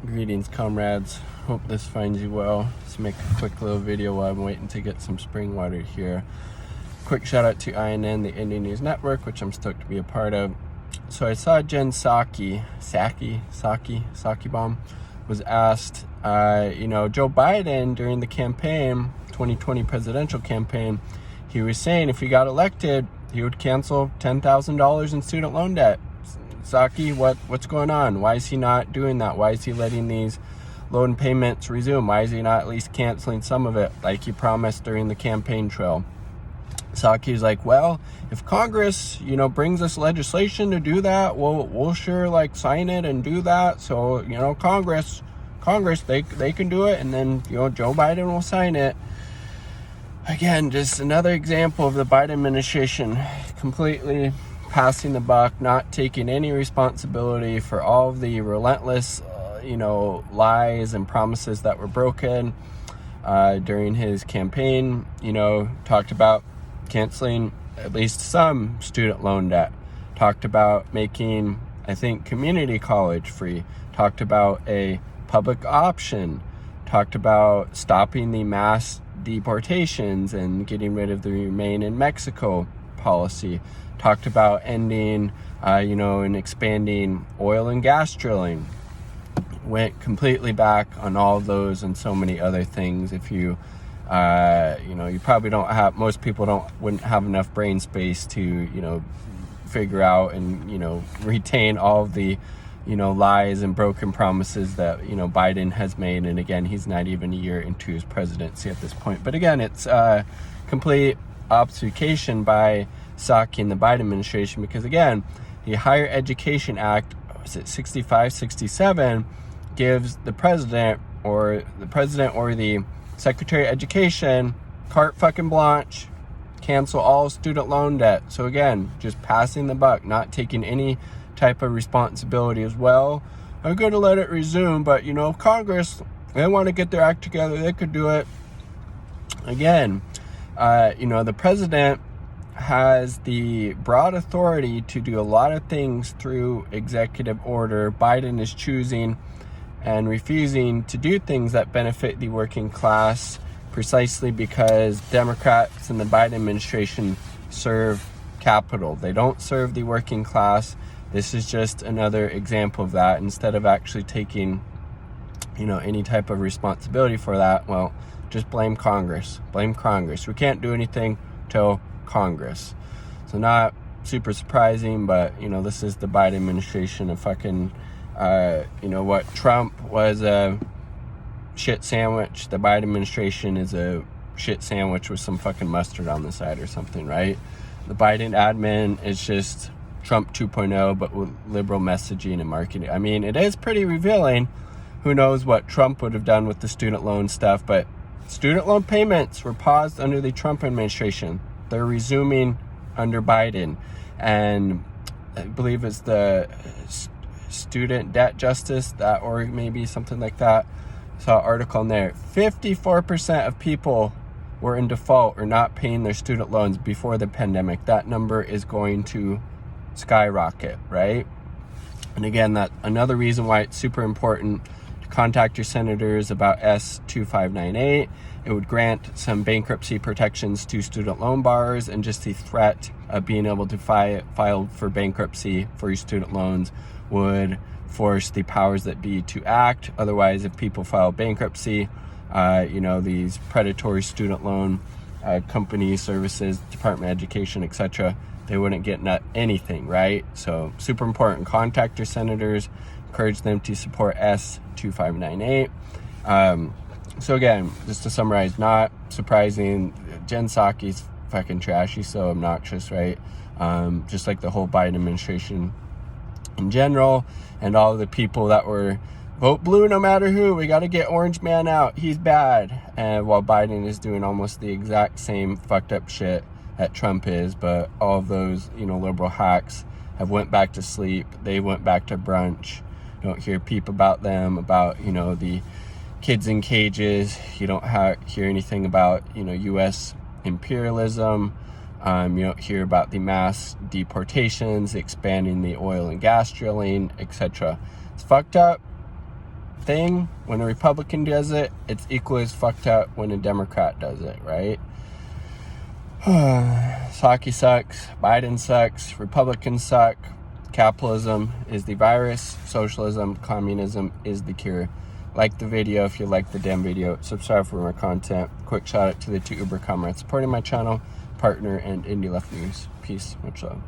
Greetings, comrades. Hope this finds you well. Let's make a quick little video while I'm waiting to get some spring water here. Quick shout out to INN, the Indian News Network, which I'm stoked to be a part of. So I saw Jen Psaki bomb, was asked, Joe Biden during the campaign, 2020 presidential campaign, he was saying if he got elected, he would cancel $10,000 in student loan debt. Psaki, what's going on? Why is he not doing that? Why is he letting these loan payments resume? Why is he not at least canceling some of it like he promised during the campaign trail? Psaki's like, well, if Congress, brings us legislation to do that, we'll sure sign it and do that. So, Congress, they can do it, and then, Joe Biden will sign it. Again, just another example of the Biden administration completely passing the buck, not taking any responsibility for all of the relentless, lies and promises that were broken during his campaign. Talked about canceling at least some student loan debt. Talked about making, community college free. Talked about a public option. Talked about stopping the mass deportations and getting rid of the Remain in Mexico policy. Talked about ending, and expanding oil and gas drilling. Went completely back on all of those and so many other things. If you, you probably most people wouldn't have enough brain space to, figure out and, retain all of the, lies and broken promises that, Biden has made. And again, he's not even a year into his presidency at this point. But again, it's complete obfuscation by Psaki and the Biden administration, because again, the Higher Education Act, was it 65, 67, gives the president or the Secretary of Education carte fucking blanche, cancel all student loan debt. So again, just passing the buck, not taking any type of responsibility as well. I'm going to let it resume, but if Congress, they want to get their act together, they could do it. Again, the president has the broad authority to do a lot of things through executive order. Biden is choosing and refusing to do things that benefit the working class precisely because Democrats and the Biden administration serve capital. They don't serve the working class. This is just another example of that. Instead of actually taking, any type of responsibility for that, well, just blame Congress. Blame Congress. We can't do anything till Congress. So not super surprising, but this is the Biden administration. A fucking what Trump was a shit sandwich, the Biden administration is a shit sandwich with some fucking mustard on the side or something, right? The Biden admin is just Trump 2.0, but with liberal messaging and marketing. It is pretty revealing. Who knows what Trump would have done with the student loan stuff, but student loan payments were paused under the Trump administration. They're resuming under Biden. And I believe it's the student debt justice.org, maybe something like that. I saw an article in there. 54% of people were in default or not paying their student loans before the pandemic. That number is going to skyrocket, right? And again, that's another reason why it's super important to contact your senators about S2598. It would grant some bankruptcy protections to student loan borrowers, and just the threat of being able to file for bankruptcy for your student loans would force the powers that be to act. Otherwise, if people file bankruptcy, these predatory student loan companies, services, Department of Education, etc., they wouldn't get anything, right? So super important. Contact your senators. Encourage them to support S2598. So again, just to summarize, not surprising. Jen Psaki's fucking trash. She's so obnoxious, right? Just like the whole Biden administration in general, and all the people that were vote blue no matter who. We got to get Orange Man out. He's bad. And while Biden is doing almost the exact same fucked up shit that Trump is, but all of those, liberal hacks have went back to sleep. They went back to brunch. You don't hear peep about them, about, the kids in cages. You don't hear anything about, U.S. imperialism. You don't hear about the mass deportations, expanding the oil and gas drilling, etc. It's fucked up. thing. When a Republican does it, it's equally as fucked up when a Democrat does it, right? Psaki sucks, Biden sucks, Republicans suck, capitalism is the virus, socialism, communism is the cure. Like the video if you like the damn video, subscribe for more content. Quick shout out to the 2 Uber comrades supporting my channel, partner, and Indie Left News. Peace, much love.